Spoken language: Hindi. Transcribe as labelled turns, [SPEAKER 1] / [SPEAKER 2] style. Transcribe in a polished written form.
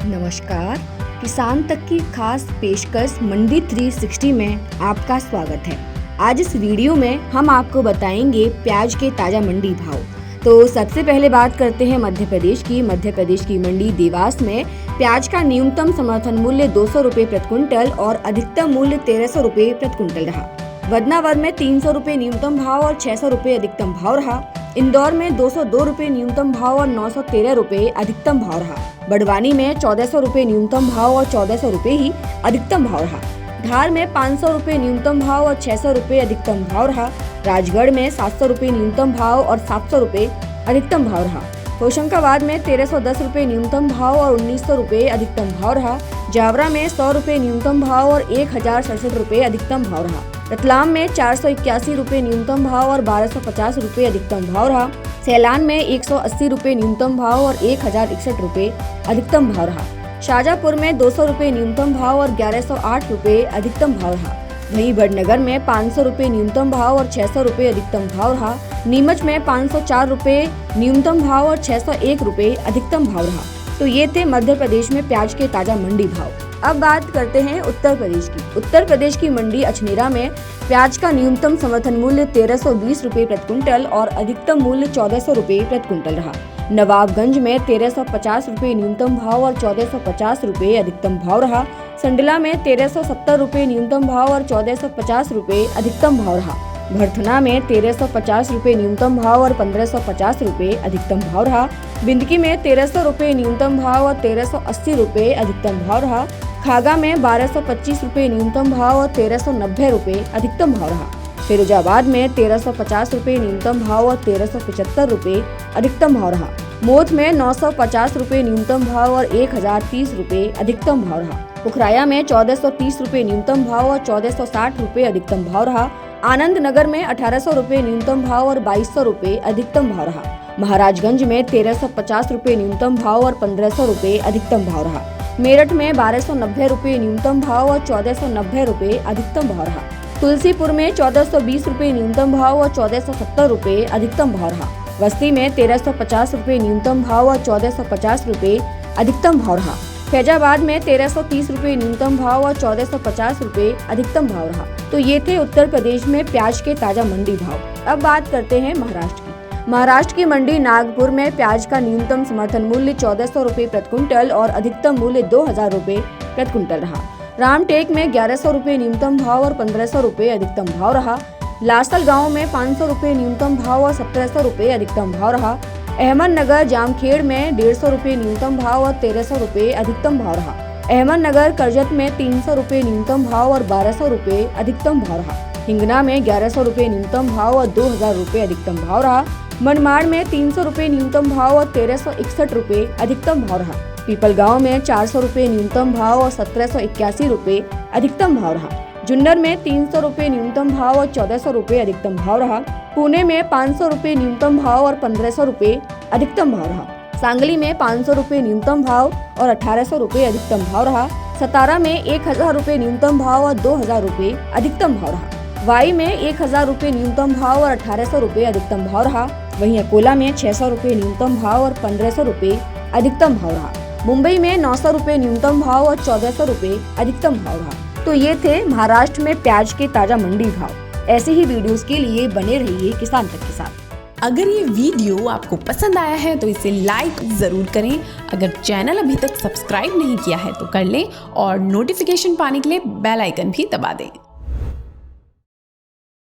[SPEAKER 1] नमस्कार, किसान तक की खास पेशकश मंडी 360 में आपका स्वागत है। आज इस वीडियो में हम आपको बताएंगे प्याज के ताजा मंडी भाव। तो सबसे पहले बात करते हैं मध्य प्रदेश की मंडी देवास में प्याज का न्यूनतम समर्थन मूल्य 200 रुपए प्रति क्विंटल और अधिकतम मूल्य 1300 रुपए प्रति क्विंटल रहा। बदनावर में 300 रुपए न्यूनतम भाव और 600 रुपए अधिकतम भाव रहा। इंदौर में 202 रुपए न्यूनतम भाव और 913 रुपए अधिकतम भाव रहा। बड़वानी में 1400 रुपए न्यूनतम भाव और 1400 रुपए ही अधिकतम भाव रहा। धार में 500 रुपए न्यूनतम भाव और 600 रुपए अधिकतम भाव रहा। राजगढ़ में 700 रुपए न्यूनतम भाव और 700 रुपए अधिकतम भाव रहा। होशंगाबाद में 1310 रुपए न्यूनतम भाव और 1900 रुपए अधिकतम भाव रहा। जावरा में 100 रुपए न्यूनतम भाव और 1067 रुपए अधिकतम भाव रहा। रतलाम में 481 रुपए न्यूनतम भाव और 1250 रुपए अधिकतम भाव रहा। सैलान में 180 रुपए न्यूनतम भाव और 1061 रुपए अधिकतम भाव रहा। शाजापुर में 200 रुपए न्यूनतम भाव और 1108 रुपए अधिकतम भाव रहा। वहीं बड़नगर में 500 रुपए न्यूनतम भाव और 600 रुपए अधिकतम भाव रहा। नीमच में 504 रुपए न्यूनतम भाव और 601 रुपए अधिकतम भाव रहा। तो ये थे मध्य प्रदेश में प्याज के ताजा मंडी भाव। अब बात करते हैं उत्तर प्रदेश की। उत्तर प्रदेश की मंडी अछनेरा में प्याज का न्यूनतम समर्थन मूल्य 1320 रुपए प्रति क्विंटल और अधिकतम मूल्य 1400 रुपए प्रति क्विंटल रहा। नवाबगंज में 1350 रुपए न्यूनतम भाव और 1450 रुपए अधिकतम भाव रहा। संडला में 1370 रुपए न्यूनतम भाव और 1450 रुपए अधिकतम भाव रहा। भरथना में 1350 रुपए न्यूनतम भाव और 1550 रुपए अधिकतम भाव रहा। बिंदकी में 1300 रुपए न्यूनतम भाव और 1380 रुपए अधिकतम भाव रहा। खागा में 1225 रुपए न्यूनतम भाव और 1390 रुपए अधिकतम भाव रहा। फिरोजाबाद में 1350 रुपए न्यूनतम भाव और 1375 रुपए अधिकतम भाव रहा। मोथ में 950 रुपए न्यूनतम भाव और 1030 रुपए अधिकतम भाव रहा। पुखराया में 1430 रुपए न्यूनतम भाव और 1460 रुपए अधिकतम भाव रहा। आनंद नगर में 1800 रुपए न्यूनतम भाव और 2200 रुपए अधिकतम भाव रहा। महाराजगंज में 1350 रुपए न्यूनतम भाव और 1500 रुपए अधिकतम भाव रहा। मेरठ में 1290 रुपए न्यूनतम भाव और 1490 रुपए अधिकतम भाव रहा। तुलसीपुर में 1420 रुपए न्यूनतम भाव और 1470 रुपए अधिकतम भाव रहा। बस्ती में 1350 रुपए न्यूनतम भाव और 1450 रुपए अधिकतम भाव रहा। फैजाबाद में 1330 रुपए न्यूनतम भाव और 1450 रुपए अधिकतम भाव रहा। तो ये थे उत्तर प्रदेश में प्याज के ताजा मंडी भाव। अब बात करते हैं महाराष्ट्र की। महाराष्ट्र की मंडी नागपुर में प्याज का न्यूनतम समर्थन मूल्य 1400 रुपए प्रति क्विंटल और अधिकतम मूल्य 2000 रुपए प्रति क्विंटल रहा। रामटेक में 1100 रुपए न्यूनतम भाव और 1500 रुपए अधिकतम भाव रहा। लासल गाँव में 500 रुपए न्यूनतम भाव और 1700 रुपए अधिकतम भाव रहा। अहमदनगर जामखेड़ में 150 रुपए न्यूनतम भाव और 1300 रुपए अधिकतम भाव रहा। अहमदनगर करजत में 300 रुपए न्यूनतम भाव और 1200 रुपए अधिकतम भाव रहा। हिंगना में 1100 रुपए न्यूनतम भाव और 2000 रुपए अधिकतम भाव रहा। मनमाड़ में 300 रुपए न्यूनतम भाव और 1361 रुपए अधिकतम भाव रहा। पीपलगांव में 400 रुपए न्यूनतम भाव और 1781 रुपए अधिकतम भाव रहा। जुन्नर में 300 रुपए न्यूनतम भाव और 1400 रुपए अधिकतम भाव रहा। पुणे में 500 रुपए न्यूनतम भाव और 1500 रुपए अधिकतम भाव रहा। सांगली में 500 रुपए न्यूनतम भाव और 1800 रुपए अधिकतम भाव रहा। सतारा में 1000 रुपए न्यूनतम भाव और 2000 रुपए अधिकतम भाव रहा। वाई में 1000 रुपए न्यूनतम भाव और 1800 रुपए अधिकतम भाव रहा। वहीं अकोला में 600 रुपए न्यूनतम भाव और 1500 रुपए अधिकतम भाव रहा। मुंबई में 900 रुपए न्यूनतम भाव और 1400 रुपए अधिकतम भाव रहा। तो ये थे महाराष्ट्र में प्याज के ताजा मंडी भाव। ऐसे ही वीडियोस के लिए बने रहिए किसान तक के साथ।
[SPEAKER 2] अगर ये वीडियो आपको पसंद आया है तो इसे लाइक जरूर करें। अगर चैनल अभी तक सब्सक्राइब नहीं किया है तो कर लें और नोटिफिकेशन पाने के लिए बेल आइकन भी दबा दें।